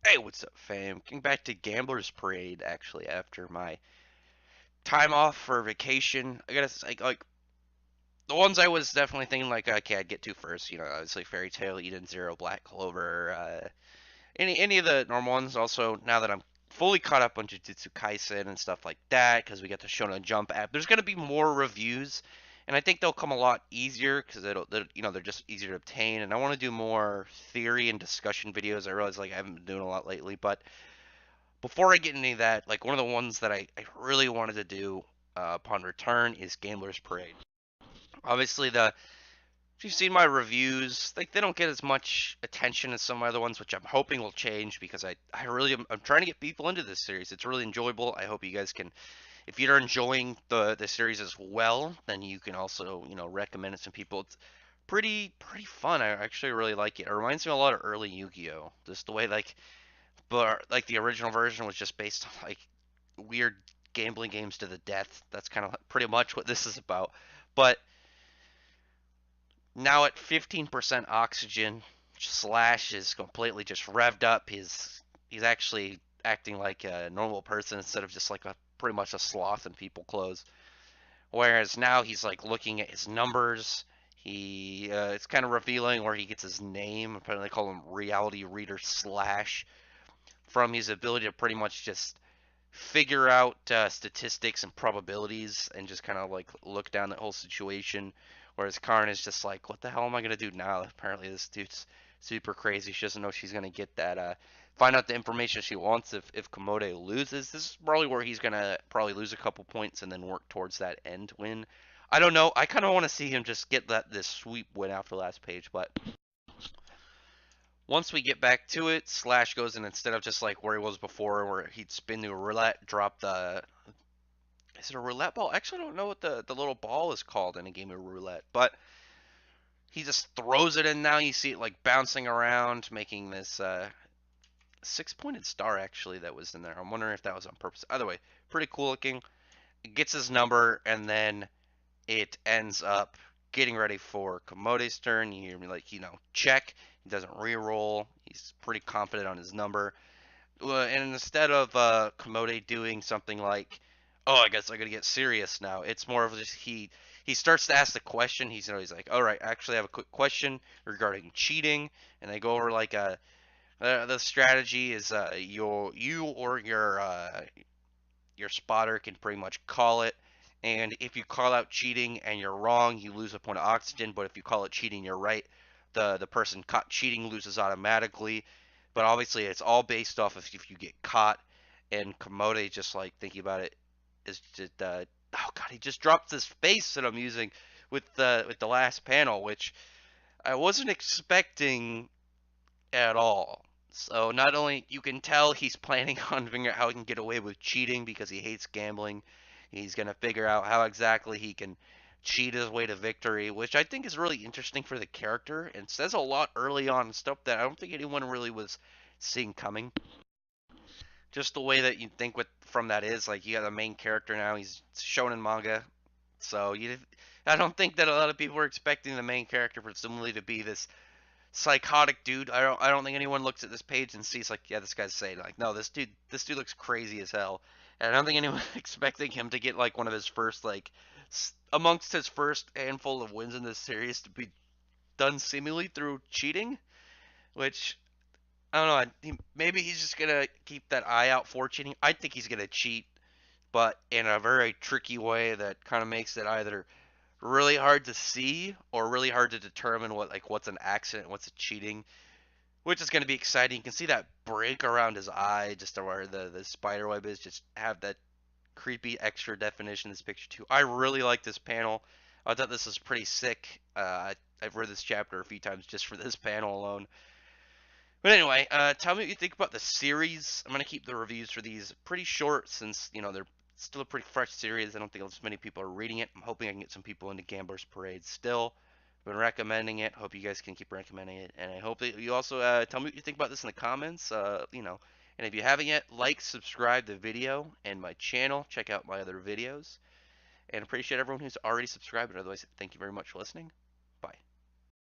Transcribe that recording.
Hey, what's up, fam? Getting back to Gambler's Parade, actually, after my time off for vacation. I gotta say, like the ones I was definitely thinking, like, okay, I'd get to first, obviously Fairy Tail, Eden Zero, Black Clover, any of the normal ones. Also, now that I'm fully caught up on Jujutsu Kaisen and stuff like that, because we got the Shonen Jump app, there's gonna be more reviews, and I think they'll come a lot easier because they're just easier to obtain. And I want to do more theory and discussion videos. I realize like I haven't been doing a lot lately, but before I get into that, like one of the ones that I really wanted to do upon return is Gambler's Parade. Obviously, if you've seen my reviews, like they don't get as much attention as some other ones, which I'm hoping will change because I really I'm trying to get people into this series. It's really enjoyable. I hope you guys can, if you're enjoying the series as well, then you can also recommend it to people. It's pretty fun. I actually really like it. It reminds me a lot of early Yu-Gi-Oh. Just the way but like the original version was just based on like weird gambling games to the death. That's kind of pretty much what this is about. But now at 15% oxygen, Slash is completely just revved up. He's actually acting like a normal person instead of just like a pretty much a sloth in people clothes. Whereas now he's like looking at his numbers. It's kind of revealing where he gets his name. Apparently, they call him Reality Reader Slash from his ability to pretty much just figure out statistics and probabilities and just kind of like look down the whole situation. Whereas Karn is just like, what the hell am I gonna do now? Apparently, this dude's super crazy. She doesn't know she's gonna get that. Find out the information she wants if Kumode loses. This is probably where he's gonna probably lose a couple points and then work towards that end win. I don't know. I kind of want to see him just get this sweep win after last page, but once we get back to it, Slash goes in instead of just like where he was before, where he'd spin the roulette, drop the. Is it a roulette ball? Actually, I don't know what the little ball is called in a game of roulette, but he just throws it in now. You see it like bouncing around, making this six-pointed star actually that was in there. I'm wondering if that was on purpose. Either way, pretty cool looking. It gets his number, and then it ends up getting ready for Komode's turn. You hear me like, check. He doesn't re-roll. He's pretty confident on his number. And instead of Kumode doing something like, "Oh, I guess I gotta get serious now," it's more of just he starts to ask the question. He's like, "All right, actually, I have a quick question regarding cheating," and they go over like the strategy is you or your spotter can pretty much call it. And if you call out cheating and you're wrong, you lose a point of oxygen. But if you call it cheating, you're right. The person caught cheating loses automatically. But obviously, it's all based off of if you get caught. And Komode, just like thinking about it, is just oh god, he just dropped this face that I'm using with the last panel, which I wasn't expecting at all. So not only you can tell he's planning on figuring out how he can get away with cheating because he hates gambling. He's gonna figure out how exactly he can cheat his way to victory, which I think is really interesting for the character and says a lot early on, stuff that I don't think anyone really was seeing coming. Just the way that you think with from that is like you got the main character now. He's shown in manga, so I don't think that a lot of people were expecting the main character presumably to be this psychotic dude. I don't think anyone looks at this page and sees like, yeah, this guy's saying like, no, this dude looks crazy as hell. And I don't think anyone expecting him to get like one of his first like amongst his first handful of wins in this series to be done seemingly through cheating, which I don't know. Maybe he's just gonna keep that eye out for cheating. I think he's gonna cheat, but in a very tricky way that kind of makes it either really hard to see or really hard to determine what's an accident, what's a cheating, which is going to be exciting. You can see that break around his eye, just where the spider web is, just have that creepy extra definition in this picture too. I really like this panel. I thought this was pretty sick. I've read this chapter a few times just for this panel alone. But anyway, tell me what you think about the series. I'm gonna keep the reviews for these pretty short since they're still a pretty fresh series. I don't think as many people are reading it. I'm hoping I can get some people into Gambler's Parade still. I've been recommending it. Hope you guys can keep recommending it, and I hope that you also tell me what you think about this in the comments. And if you haven't yet, like, subscribe the video and my channel. Check out my other videos, and appreciate everyone who's already subscribed. Otherwise, thank you very much for listening.